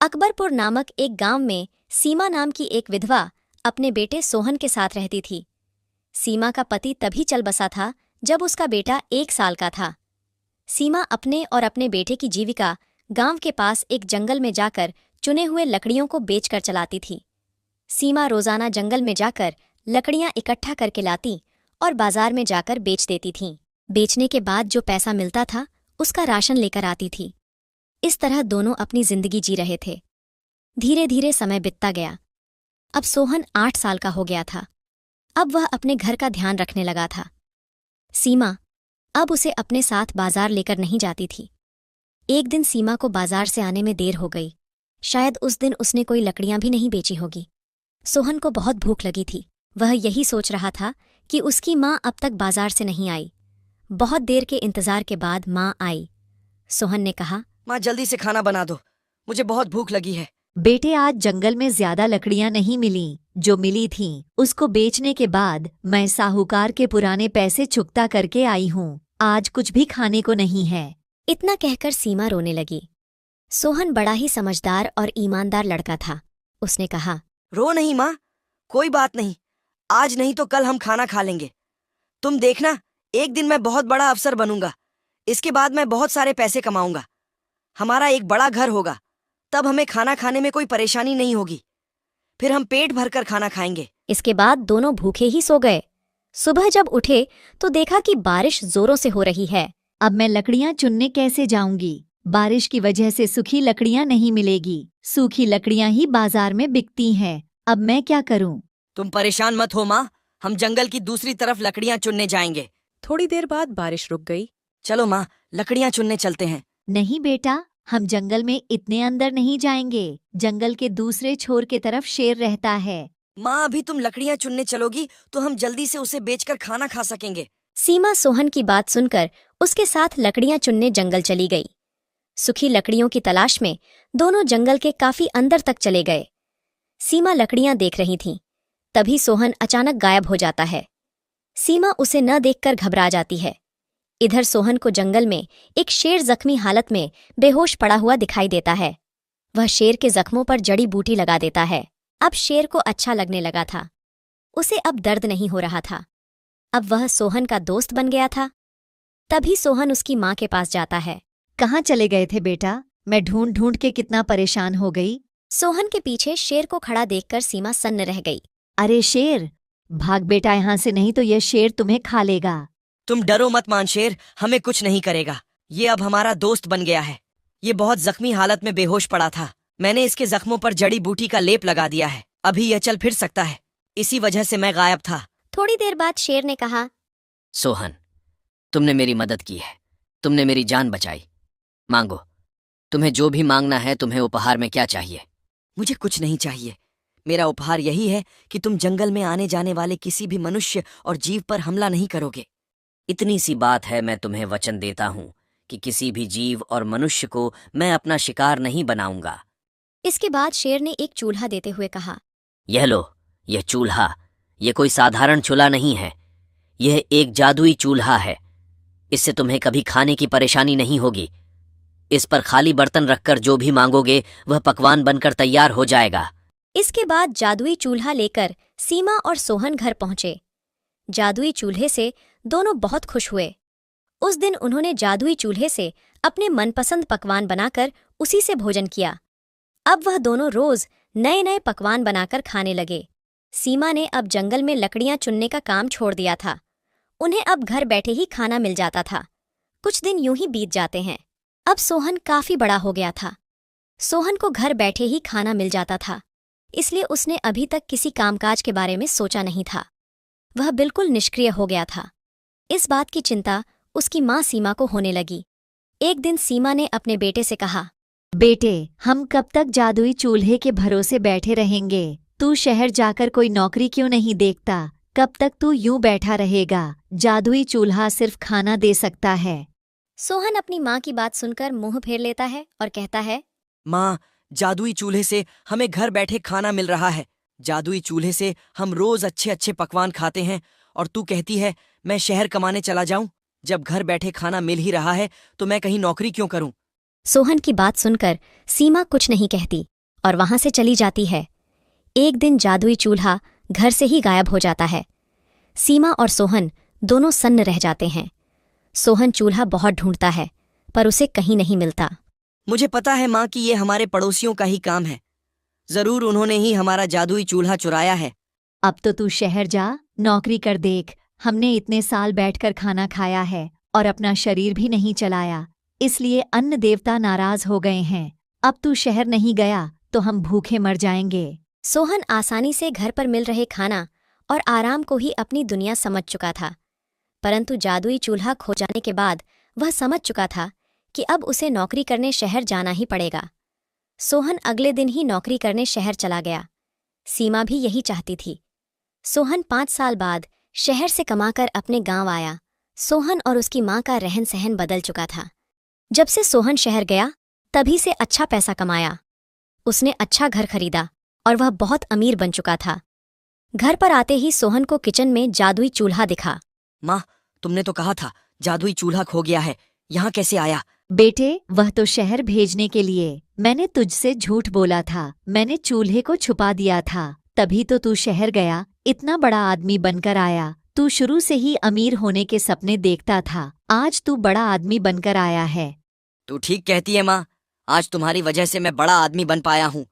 अकबरपुर नामक एक गांव में सीमा नाम की एक विधवा अपने बेटे सोहन के साथ रहती थी। सीमा का पति तभी चल बसा था जब उसका बेटा 1 साल का था। सीमा अपने और अपने बेटे की जीविका गांव के पास एक जंगल में जाकर चुने हुए लकड़ियों को बेचकर चलाती थी। सीमा रोजाना जंगल में जाकर लकड़ियां इकट्ठा करके लाती और बाजार में जाकर बेच देती थीं। बेचने के बाद जो पैसा मिलता था उसका राशन लेकर आती थी। इस तरह दोनों अपनी जिंदगी जी रहे थे। धीरे धीरे समय बीतता गया। अब सोहन 8 साल का हो गया था। अब वह अपने घर का ध्यान रखने लगा था। सीमा अब उसे अपने साथ बाजार लेकर नहीं जाती थी। एक दिन सीमा को बाजार से आने में देर हो गई। शायद उस दिन उसने कोई लकड़ियां भी नहीं बेची होगी। सोहन को बहुत भूख लगी थी। वह यही सोच रहा था कि उसकी माँ अब तक बाजार से नहीं आई। बहुत देर के इंतजार के बाद माँ आई। सोहन ने कहा, माँ जल्दी से खाना बना दो, मुझे बहुत भूख लगी है। बेटे, आज जंगल में ज्यादा लकड़ियां नहीं मिलीं। जो मिली थीं उसको बेचने के बाद मैं साहूकार के पुराने पैसे चुकता करके आई हूँ। आज कुछ भी खाने को नहीं है। इतना कहकर सीमा रोने लगी। सोहन बड़ा ही समझदार और ईमानदार लड़का था। उसने कहा, रो नहीं माँ, कोई बात नहीं, आज नहीं तो कल हम खाना खा लेंगे। तुम देखना, एक दिन मैं बहुत बड़ा अफसर बनूंगा। इसके बाद मैं बहुत सारे पैसे कमाऊंगा। हमारा एक बड़ा घर होगा, तब हमें खाना खाने में कोई परेशानी नहीं होगी। फिर हम पेट भरकर खाना खाएंगे। इसके बाद दोनों भूखे ही सो गए। सुबह जब उठे तो देखा कि बारिश जोरों से हो रही है। अब मैं लकड़ियां चुनने कैसे जाऊंगी? बारिश की वजह से सूखी लकड़ियां नहीं मिलेगी। सूखी लकड़ियां ही बाजार में बिकती हैं। अब मैं क्या करूं? तुम परेशान मत हो माँ, हम जंगल की दूसरी तरफ लकड़ियां चुनने जाएंगे। थोड़ी देर बाद बारिश रुक गई। चलो माँ, लकड़ियां चुनने चलते हैं। नहीं बेटा, हम जंगल में इतने अंदर नहीं जाएंगे। जंगल के दूसरे छोर के तरफ शेर रहता है। माँ, अभी तुम लकड़ियां चुनने चलोगी तो हम जल्दी से उसे बेचकर खाना खा सकेंगे। सीमा सोहन की बात सुनकर उसके साथ लकड़ियां चुनने जंगल चली गई। सूखी लकड़ियों की तलाश में दोनों जंगल के काफी अंदर तक चले गए। सीमा लकड़ियां देख रही थी। तभी सोहन अचानक गायब हो जाता है। सीमा उसे न देखकर घबरा जाती है। इधर सोहन को जंगल में एक शेर जख्मी हालत में बेहोश पड़ा हुआ दिखाई देता है। वह शेर के जख्मों पर जड़ी बूटी लगा देता है। अब शेर को अच्छा लगने लगा था। उसे अब दर्द नहीं हो रहा था। अब वह सोहन का दोस्त बन गया था। तभी सोहन उसकी माँ के पास जाता है। कहाँ चले गए थे बेटा? मैं ढूंढ ढूंढ के कितना परेशान हो गई। सोहन के पीछे शेर को खड़ा देखकर सीमा सन्न रह गई। अरे शेर, भाग बेटा यहाँ से, नहीं तो यह शेर तुम्हें खा लेगा। तुम डरो मत मान शेर, हमें कुछ नहीं करेगा। ये अब हमारा दोस्त बन गया है। ये बहुत जख्मी हालत में बेहोश पड़ा था। मैंने इसके जख्मों पर जड़ी बूटी का लेप लगा दिया है। अभी यह चल फिर सकता है। इसी वजह से मैं गायब था। थोड़ी देर बाद शेर ने कहा, सोहन, तुमने मेरी मदद की है। तुमने मेरी जान बचाई। मांगो, तुम्हें जो भी मांगना है। तुम्हें उपहार में क्या चाहिए? मुझे कुछ नहीं चाहिए। मेरा उपहार यही है कि तुम जंगल में आने जाने वाले किसी भी मनुष्य और जीव पर हमला नहीं करोगे। इतनी सी बात है, मैं तुम्हें वचन देता हूँ कि किसी भी जीव और मनुष्य को मैं अपना शिकार नहीं बनाऊंगा। इसके बाद शेर ने एक चूल्हा देते हुए कहा, यह लो, यह चूल्हा। यह कोई साधारण चूल्हा नहीं है। यह एक जादुई चूल्हा है। इससे तुम्हें कभी खाने की परेशानी नहीं होगी। इस पर खाली बर्तन रखकर जो भी मांगोगे वह पकवान बनकर तैयार हो जाएगा। इसके बाद जादुई चूल्हा लेकर सीमा और सोहन घर पहुंचे। जादुई चूल्हे से दोनों बहुत खुश हुए। उस दिन उन्होंने जादुई चूल्हे से अपने मनपसंद पकवान बनाकर उसी से भोजन किया। अब वह दोनों रोज नए नए पकवान बनाकर खाने लगे। सीमा ने अब जंगल में लकड़ियां चुनने का काम छोड़ दिया था। उन्हें अब घर बैठे ही खाना मिल जाता था। कुछ दिन यूं ही बीत जाते हैं। अब सोहन काफी बड़ा हो गया था। सोहन को घर बैठे ही खाना मिल जाता था, इसलिए उसने अभी तक किसी कामकाज के बारे में सोचा नहीं था। वह बिल्कुल निष्क्रिय हो गया था। इस बात की चिंता उसकी माँ सीमा को होने लगी। एक दिन सीमा ने अपने बेटे से कहा, बेटे, हम कब तक जादुई चूल्हे के भरोसे बैठे रहेंगे? तू शहर जाकर कोई नौकरी क्यों नहीं देखता? कब तक तू यूं बैठा रहेगा? जादुई चूल्हा सिर्फ खाना दे सकता है। सोहन अपनी माँ की बात सुनकर मुंह फेर लेता है और कहता है, माँ, जादुई चूल्हे से हमें घर बैठे खाना मिल रहा है। जादुई चूल्हे से हम रोज अच्छे अच्छे पकवान खाते हैं और तू कहती है मैं शहर कमाने चला जाऊं। जब घर बैठे खाना मिल ही रहा है तो मैं कहीं नौकरी क्यों करूं? सोहन की बात सुनकर सीमा कुछ नहीं कहती और वहां से चली जाती है। एक दिन जादुई चूल्हा घर से ही गायब हो जाता है। सीमा और सोहन दोनों सन्न रह जाते हैं। सोहन चूल्हा बहुत ढूंढता है पर उसे कहीं नहीं मिलता। मुझे पता है माँ कि ये हमारे पड़ोसियों का ही काम है। जरूर उन्होंने ही हमारा जादुई चूल्हा चुराया है। अब तो तू शहर जा, नौकरी कर देख। हमने इतने साल बैठकर खाना खाया है और अपना शरीर भी नहीं चलाया, इसलिए अन्न देवता नाराज हो गए हैं। अब तू शहर नहीं गया तो हम भूखे मर जाएंगे। सोहन आसानी से घर पर मिल रहे खाना और आराम को ही अपनी दुनिया समझ चुका था, परंतु जादुई चूल्हा खो जाने के बाद वह समझ चुका था कि अब उसे नौकरी करने शहर जाना ही पड़ेगा। सोहन अगले दिन ही नौकरी करने शहर चला गया। सीमा भी यही चाहती थी। सोहन 5 साल बाद शहर से कमाकर अपने गांव आया। सोहन और उसकी मां का रहन सहन बदल चुका था। जब से सोहन शहर गया तभी से अच्छा पैसा कमाया। उसने अच्छा घर खरीदा और वह बहुत अमीर बन चुका था। घर पर आते ही सोहन को किचन में जादुई चूल्हा दिखा। माँ, तुमने तो कहा था जादुई चूल्हा खो गया है, यहाँ कैसे आया? बेटे, वह तो शहर भेजने के लिए। मैंने तुझसे झूठ बोला था। मैंने चूल्हे को छुपा दिया था, तभी तो तू शहर गया, इतना बड़ा आदमी बनकर आया। तू शुरू से ही अमीर होने के सपने देखता था, आज तू बड़ा आदमी बनकर आया है। तू ठीक कहती है माँ, आज तुम्हारी वजह से मैं बड़ा आदमी बन पाया हूँ।